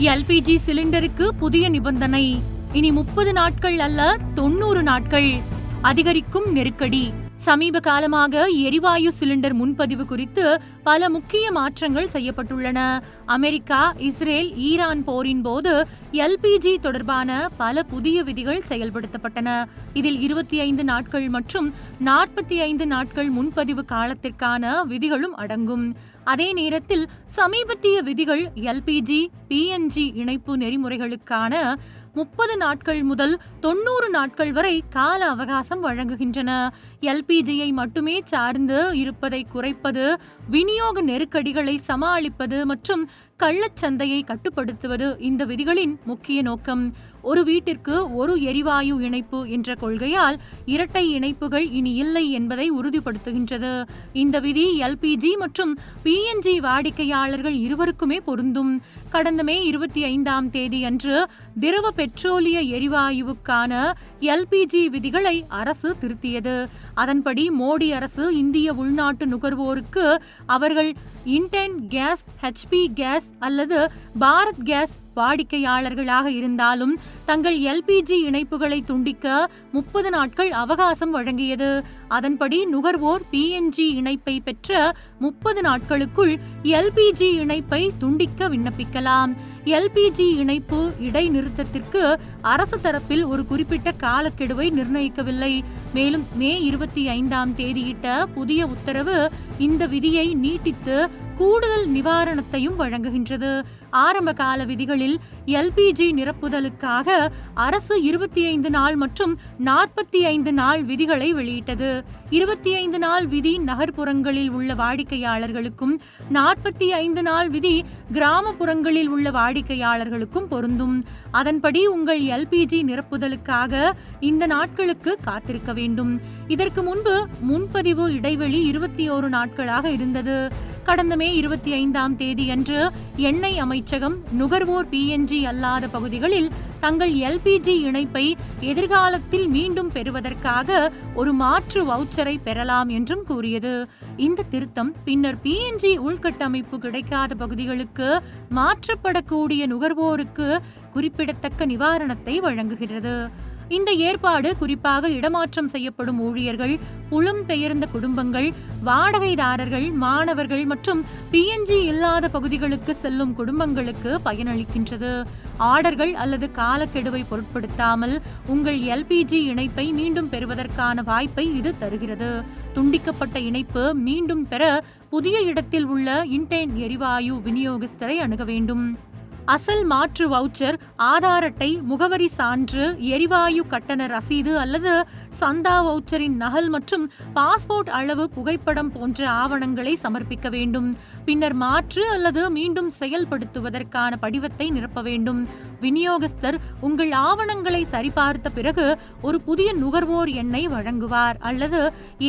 LPG சிலிண்டருக்கு புதிய நிபந்தனை. இனி 30 நாட்கள் அல்ல 90 நாட்கள். அதிகரிக்கும் நெருக்கடி. சமீப காலமாக எரிவாயு சிலிண்டர் முன்பதிவு குறித்து பல முக்கிய மாற்றங்கள் செய்யப்பட்டுள்ளன. அமெரிக்கா, இஸ்ரேல், ஈரான் போரின் போது எல்பிஜி தொடர்பான பல புதிய விதிகள் செயல்படுத்தப்பட்டன. இதில் 25 நாட்கள் மற்றும் 45 நாட்கள் முன்பதிவு காலத்திற்கான விதிகளும் அடங்கும். அதே நேரத்தில் சமீபத்திய விதிகள் எல்பிஜி, பிஎன்ஜி இணைப்பு நெறிமுறைகளுக்கான 30 நாட்கள் முதல் 90 நாட்கள் வரை கால அவகாசம் வழங்குகின்றன. எல்பிஜியை மட்டுமே சார்ந்து இருப்பதை குறைப்பது, விநியோக நெருக்கடிகளை சமாளிப்பது மற்றும் கள்ளச்சந்தையை கட்டுப்படுத்துவது இந்த விதிகளின் முக்கிய நோக்கம். ஒரு வீட்டிற்கு ஒரு எரிவாயு இணைப்பு என்ற கொள்கையால் இரட்டை இணைப்புகள் இனி இல்லை என்பதை உறுதிப்படுத்துகின்றது. இந்த விதி எல்பிஜி மற்றும் பிஎன்ஜி வாடிக்கையாளர்கள் இருவருக்குமே பொருந்தும். கடந்த மே 25ஆம் தேதி அன்று திரவ பெட்ரோலிய எரிவாயுவுக்கான எல்பிஜி விதிகளை அரசு திருத்தியது. அதன்படி மோடி அரசு இந்திய உள்நாட்டு நுகர்வோருக்கு அவர்கள் இண்டேன் கேஸ், ஹெச்பி கேஸ் அல்லது பாரத் கேஸ் வாடிக்கையாளர்களாக இருந்தாலும் தங்கள் எல்பிஜி இணைப்புகளை துண்டிக்க 30 நாட்கள் அவகாசம் வழங்கியது. அதன்படி நுகர்வோர் பிஎன்ஜி இணைப்பை பெற்ற 30 நாட்களுக்குள் எல்பிஜி இணைப்பை துண்டிக்க விண்ணப்பிக்கலாம். எல்பிஜி இணைப்பு இடைநிறுத்தத்திற்கு அரசு தரப்பில் ஒரு குறிப்பிட்ட காலக்கெடுவை நிர்ணயிக்கவில்லை. மேலும் மே 25ஆம் தேதியிட்ட புதிய உத்தரவு இந்த விதியை நீட்டித்து கூடுதல் நிவாரணத்தையும் வழங்குகின்றது. ஆரம்ப கால விதிகளில் எல்பிஜி நிரப்புதலுக்காக அரசு 25 நாள் மற்றும் 45 நாள் விதிகளை வெளியிட்டது. 25 நாள் விதி நகர்ப்புறங்களில் உள்ள வாடிக்கையாளர்களுக்கும், 45 நாள் விதி கிராமப்புறங்களில் உள்ள வாடிக்கையாளர்களுக்கும் பொருந்தும். அதன்படி உங்கள் எல்பிஜி நிரப்புதலுக்காக இந்த நாட்களுக்கு காத்திருக்க வேண்டும். இதற்கு முன்பு முன்பதிவு இடைவெளி 21 நாட்களாக இருந்தது. கடந்த மே 25ஆம் தேதி அன்று எண்ணெய் அமைச்சகம் நுகர்வோர் பிஎன்ஜி அல்லாத பகுதிகளில் தங்கள் எல்பிஜி இணைப்பை எதிர்காலத்தில் மீண்டும் பெறுவதற்காக ஒரு மாற்று வவுச்சரை பெறலாம் என்றும் கூறியது. இந்த திருத்தம் பின்னர் பிஎன்ஜி உள்கட்டமைப்பு கிடைக்காத பகுதிகளுக்கு மாற்றப்படக்கூடிய நுகர்வோருக்கு குறிப்பிடத்தக்க நிவாரணத்தை வழங்குகிறது. இந்த ஏற்பாடு குறிப்பாக இடமாற்றம் செய்யப்படும் ஊழியர்கள், புலம்பெயர்ந்த குடும்பங்கள், வாடகைதாரர்கள், மாணவர்கள் மற்றும் பிஎன்ஜி இல்லாத பகுதிகளுக்கு செல்லும் குடும்பங்களுக்கு பயனளிக்கின்றது. ஆர்டர்கள் அல்லது காலக்கெடுவை பொருட்படுத்தாமல் உங்கள் எல்பிஜி இணைப்பை மீண்டும் பெறுவதற்கான வாய்ப்பை இது தருகிறது. துண்டிக்கப்பட்ட இணைப்பு மீண்டும் பெற புதிய இடத்தில் உள்ள இண்டேன் எரிவாயு விநியோகஸ்தரை அணுக வேண்டும். அசல் மாற்று வவுச்சர், ஆதார் அட்டை, முகவரி சான்று, எரிவாயு கட்டண ரசீது அல்லது சந்தா வவுச்சரின் நகல் மற்றும் பாஸ்போர்ட் அளவு புகைப்படம் போன்ற ஆவணங்களை சமர்ப்பிக்க வேண்டும். பின்னர் மாற்று அல்லது மீண்டும் செயல்படுத்துவதற்கான படிவத்தை நிரப்ப வேண்டும். விநியோகஸ்தர் உங்கள் ஆவணங்களை சரிபார்த்த பிறகு ஒரு புதிய நுகர்வோர் எண்ணை வழங்குவார் அல்லது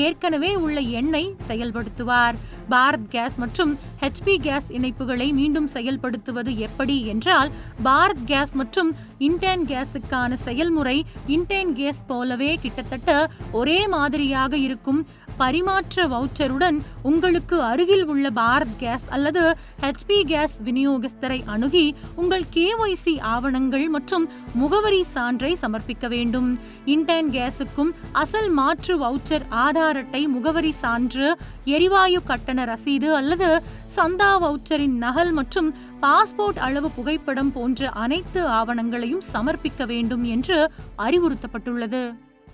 ஏற்கனவே உள்ள எண்ணை செயல்படுத்துவார். பாரத் கேஸ் மற்றும் ஹெச்பி கேஸ் இணைப்புகளை மீண்டும் செயல்படுத்துவது எப்படி என்றால், பாரத் கேஸ் மற்றும் இண்டேன் கேஸுக்கான செயல்முறை இண்டேன் கேஸ் போலவே கிட்டத்தட்ட ஒரே மாதிரியாக இருக்கும். பரிமாற்ற வவுச்சருடன் உங்களுக்கு அருகில் உள்ள பாரத் கேஸ் அல்லது ஹெச்பி கேஸ் விநியோகஸ்தரை அணுகி உங்கள் கேஒய்சி ஆவணங்கள் மற்றும் முகவரி சான்றை சமர்ப்பிக்க வேண்டும். இண்டேன் கேஸுக்கும் அசல் மாற்று வவுச்சர், ஆதார் அட்டை, முகவரி சான்று, எரிவாயு கட்டண ரசீது அல்லது சந்தா வவுச்சரின் நகல் மற்றும் பாஸ்போர்ட் அளவு புகைப்படம் போன்ற அனைத்து ஆவணங்களையும் சமர்ப்பிக்க வேண்டும் என்று அறிவுறுத்தப்பட்டுள்ளது.